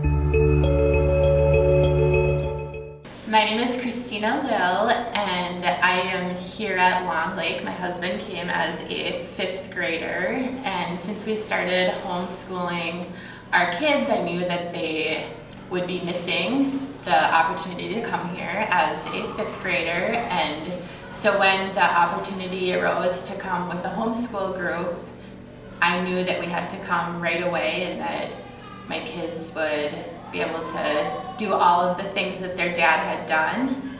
My name is Christina Lill, and I am here at Long Lake. My husband came as a 5th grader, and since we started homeschooling our kids, I knew that they would be missing the opportunity to come here as a 5th grader. And so when the opportunity arose to come with a homeschool group, I knew that we had to come right away and that my kids would be able to do all of the things that their dad had done.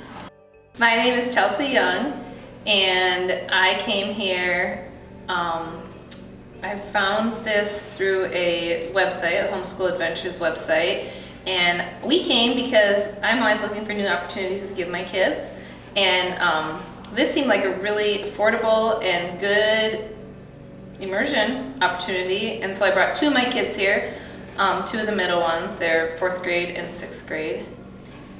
My name is Chelsea Young, and I came here, I found this through a website, a Homeschool Adventures website, and we came because I'm always looking for new opportunities to give my kids, and this seemed like a really affordable and good immersion opportunity, and so I brought 2 of my kids here. 2 of the middle ones, they're 4th grade and 6th grade,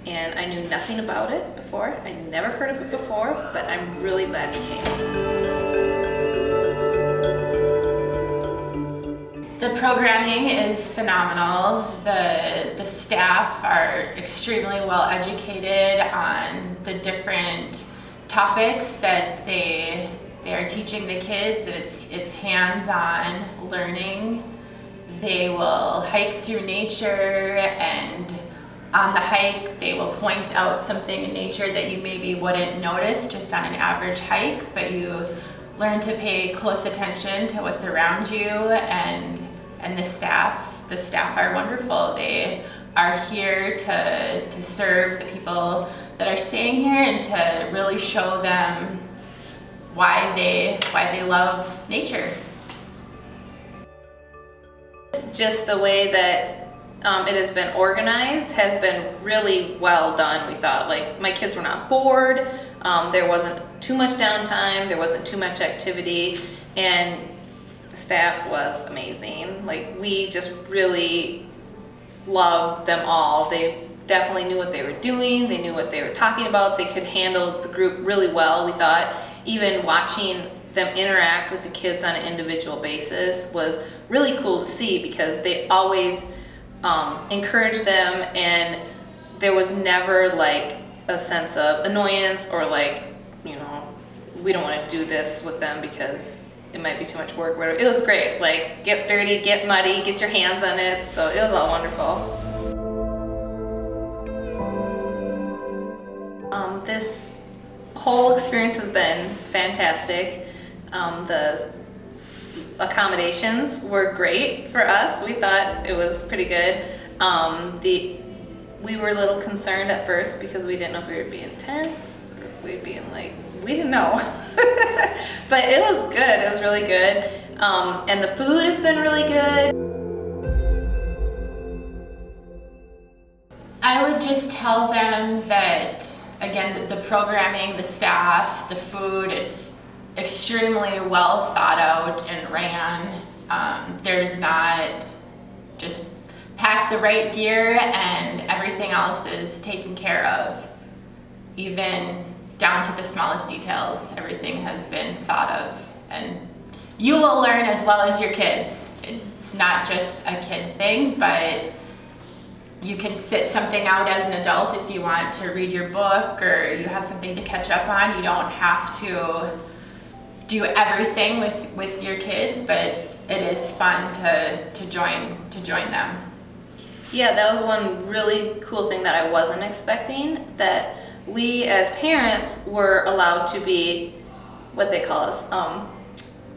and I knew nothing about it before. I never heard of it before, but I'm really glad we came. The programming is phenomenal. The staff are extremely well educated on the different topics that they are teaching the kids. It's hands-on learning. They will hike through nature, and on the hike they will point out something in nature that you maybe wouldn't notice just on an average hike, but you learn to pay close attention to what's around you, and the staff are wonderful. They are here to serve the people that are staying here and to really show them why they love nature. Just the way that it has been organized has been really well done, we thought. Like, my kids were not bored, there wasn't too much downtime, there wasn't too much activity, and the staff was amazing. Like, we just really loved them all. They definitely knew what they were doing, they knew what they were talking about, they could handle the group really well, we thought. Even watching them interact with the kids on an individual basis was really cool to see, because they always encouraged them, and there was never like a sense of annoyance or like, you know, we don't want to do this with them because it might be too much work. It was great. Like, get dirty, get muddy, get your hands on it. So it was all wonderful. This whole experience has been fantastic. The accommodations were great for us. We thought it was pretty good. We were a little concerned at first because we didn't know if we were being tense or if we'd be like, we didn't know. But it was good, it was really good. And the food has been really good. I would just tell them that, again, the programming, the staff, the food, it's extremely well thought out and ran. There's not just pack the right gear and everything else is taken care of. Even down to the smallest details, everything has been thought of, and you will learn as well as your kids. It's not just a kid thing, but you can sit something out as an adult if you want to read your book or you have something to catch up on. You don't have to do everything with your kids, but it is fun to join them. Yeah, that was one really cool thing that I wasn't expecting, that we as parents were allowed to be, what they call us,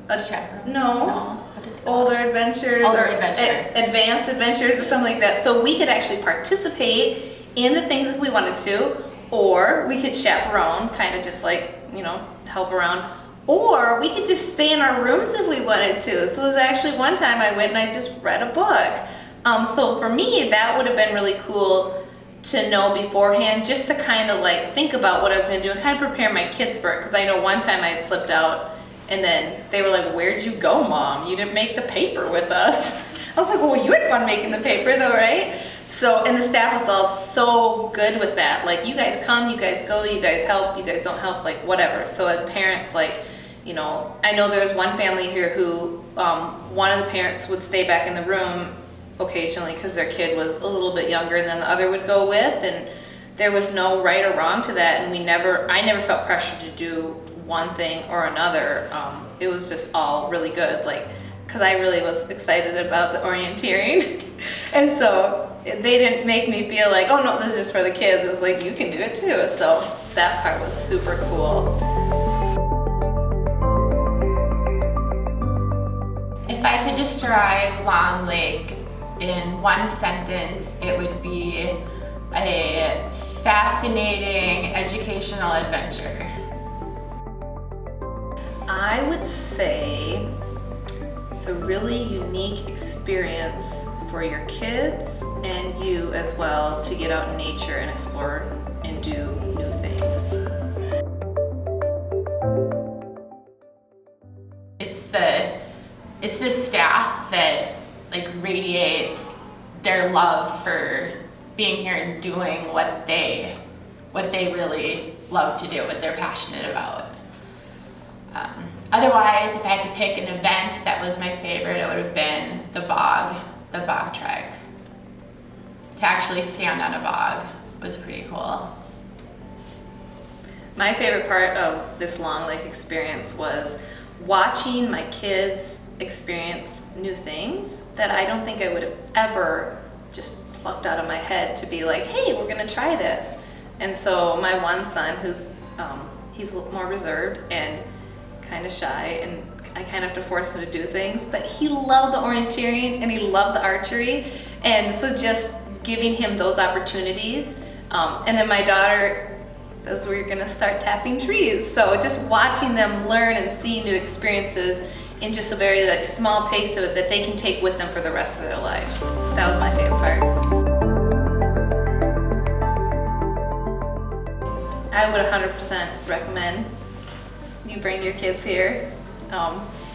A chaperone? No. What did they call Older us? adventures Older or adventure. advanced adventures or something like that. So we could actually participate in the things if we wanted to, or we could chaperone, kind of just like, you know, help around, or we could just stay in our rooms if we wanted to. So there's actually one time I went and I just read a book. So for me, that would have been really cool to know beforehand, just to kind of like think about what I was going to do and kind of prepare my kids for it. Because I know one time I had slipped out and then they were like, "Where'd you go, Mom? You didn't make the paper with us." I was like, "Well, you had fun making the paper though, right?" So, and the staff was all so good with that. Like, you guys come, you guys go, you guys help, you guys don't help, like whatever. So as parents, like, you know, I know there was one family here who one of the parents would stay back in the room occasionally because their kid was a little bit younger than the other would go with, and there was no right or wrong to that, and I never felt pressure to do one thing or another. It was just all really good, like, because I really was excited about the orienteering. And so they didn't make me feel like, oh no, this is just for the kids. It was like, you can do it too. So that part was super cool. If I could describe Long Lake in one sentence, it would be a fascinating educational adventure. I would say it's a really unique experience for your kids and you as well to get out in nature and explore and do new things. It's the staff that like radiate their love for being here and doing what they really love to do, what they're passionate about. Otherwise, if I had to pick an event that was my favorite, it would have been the bog trek. To actually stand on a bog was pretty cool. My favorite part of this Long Lake experience was watching my kids experience new things that I don't think I would have ever just plucked out of my head to be like, hey, we're gonna try this. And so my one son, who's he's more reserved and kind of shy, and I kind of have to force him to do things, but he loved the orienteering and he loved the archery, and so just giving him those opportunities. And then my daughter says we're gonna start tapping trees, so just watching them learn and see new experiences in just a very like small taste of it that they can take with them for the rest of their life. That was my favorite part. I would 100% recommend you bring your kids here,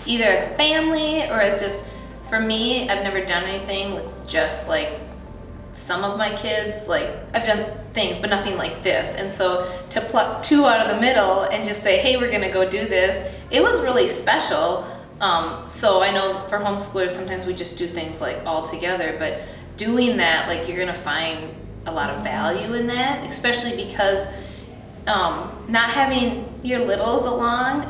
either as a family or as just, for me, I've never done anything with just like some of my kids. Like I've done things, but nothing like this. And so to pluck two out of the middle and just say, hey, we're gonna go do this, it was really special. So I know for homeschoolers, sometimes we just do things like all together, but doing that, like you're gonna find a lot of value in that, especially because not having your littles along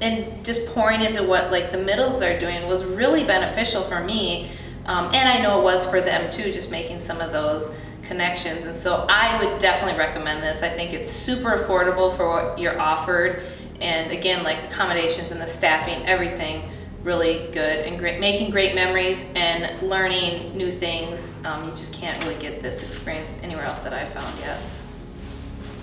and just pouring into what like the middles are doing was really beneficial for me. And I know it was for them too, just making some of those connections. And so I would definitely recommend this. I think it's super affordable for what you're offered. And again, like the accommodations and the staffing, everything really good and great, making great memories and learning new things. You just can't really get this experience anywhere else that I've found yet.